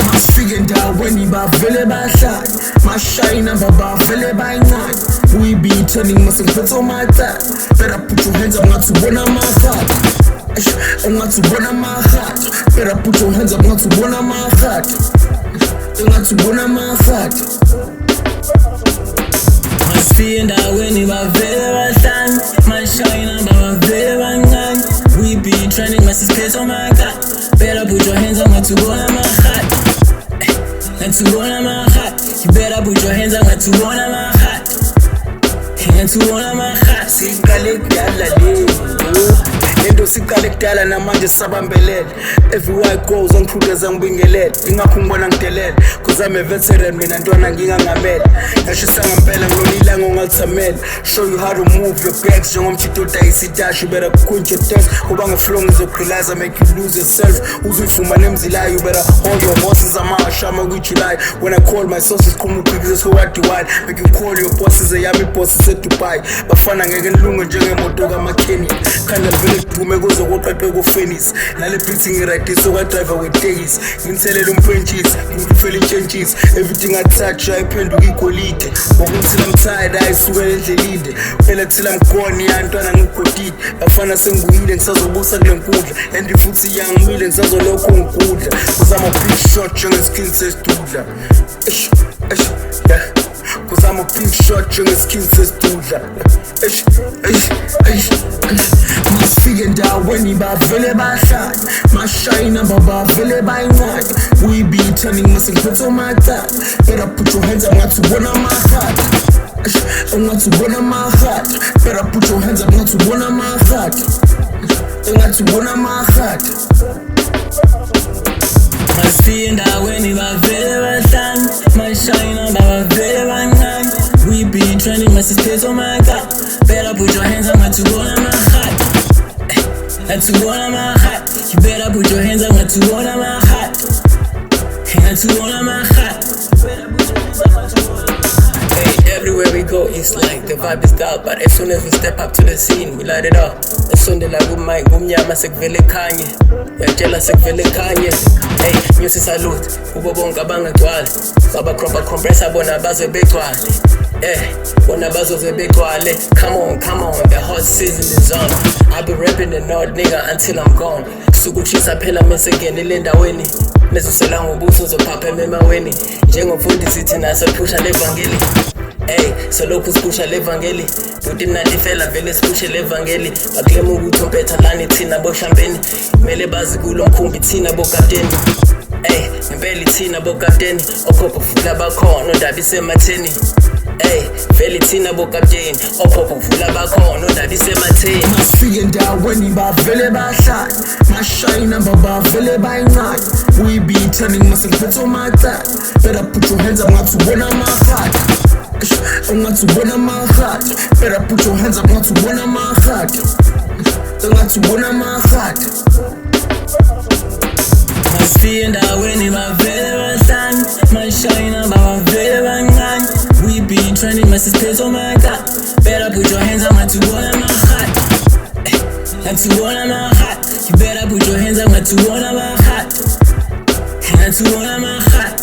Masifike endaweni bavele bahlale, mashayina bavele bayincane. We be turning mase ngiphethe omatata. Better put your hands up ngathi ubona amahata. Ngathi ubona amahata. Better put your hands up ngathi ubona amahata. Ngathi ubona amahata. Masifike endaweni bavele bahlale, mashayina bavele bayincane. We be trending mase ngiphethe omatata. Better put your hands up ngathi ubona amahata. Ngathi ubona amahata. You better put your hands up ngathi ubona amahata. Ngathi ubona amahata. Siqale kudala lento siqale kudala namanje sabambelele. Everywhere I go zangiqhudeza ngibingelele. Ingakho ngibona ngidelele, cause I'm a veteran mina ntwana ngingangamele. Ngashisa ngempela ngilolilanga ongalithamele. Show you how to move your bags njengomjito dayisitashi. You better quit your dance kuba ngeflow ngizoqhilaza, make you lose yourself. Uzuyifumana emzilayo. You better hold your horses amashama kwijuly. When I call my sources qhuma uqhikize so what do I make you call your bosses eyami bosses eDubai. Bafana ngeke nilunge njengemoto kaMakheni. Khanda livele dume kuze koqeqe koFenis. Nale beats ngirayidisa okadriver wedays. Nginiselela umphentshisi ngifela intshentshisi. Everything I touch ayiphenduka igolide. Ngokuthi I'm tired ayisukela endlelinde. Phela thila mgoni yantwana ngigodile. Bafana sengibuyile ngisazobusa kule nkundla. And futhi yangimile ngisazolokho ngigudla. Cause I'm a big shot njengeskin sesidudla. Yeah. Cause I'm a big shot njengeskin sesidudla. Masifike endaweni bavele bahlale, mashayina bavele bayincane. We be turning mase ngiphethe omatata. Better put your hands up ngathi ubona amahata. Ngathi ubona amahata. Better put your hands up ngathi ubona amahata. Ngathi ubona amahata. Masifike endaweni bavele bahlale, mashayina bavele bayincane. We be trending mase ngiphethe omatata. Better put your hands up ngathi ubona amahata. Ngathi ubona amahata. You better put your hands up ngathi ubona amahata. Ngathi ubona amahata. Hey, everywhere we go it's like the vibe is down, but as soon as we step up to the scene we light it up. Esondela kumike kumnyama sekuvele khanye. Uyatshela sekuvele khanye. Hey, nyusi salute kubo bonke abangagcwali. Saba crop compressor bona baze begcwale. Bona bazoze begcwale. Come on, the hot season is on. I be rapping the North nigga until I'm gone. Sukuchisa phela mase ngenile endaweni. Nezosela ngobuso zophapha emaweni. Njengomfundisi thina siphusha levangeli. Solokhu siphusha levangeli. Futhi mnandi fela vele siphushe levangeli. Baklema ukuthi umpetha lani thina bo champagne. Mele bazi kulo mkhumbi thina bo kapteni. Ngempela thina bo kapteni. Okhopho futhi abakhona ndaba isematheni. Vele thina bo kapteni. Okhopho futhi abakhona ndaba isematheni. Masifike endaweni bavele bahlale, mashayina bavele bayincane. We be turning mase ngiphethe omatata. Better put your hands up ngathi ubona amahata. Ngathi ubona amahata. Better put your hands up ngathi ubona amahata. Ngathi ubona amahata. Masifike endaweni bavele bahlale, mashayina bavele bayincane. We be trending mase ngiphethe omatata. Better put your hands up ngathi ubona amahata. Ngathi ubona amahata. You better put your hands up ngathi ubona amahata. Ngathi ubona amahata.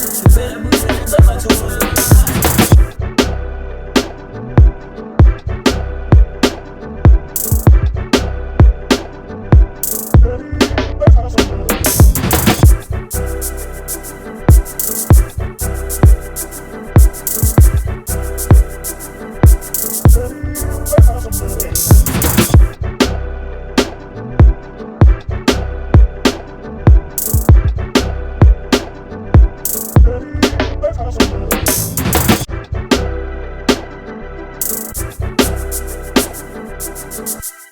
Awesome.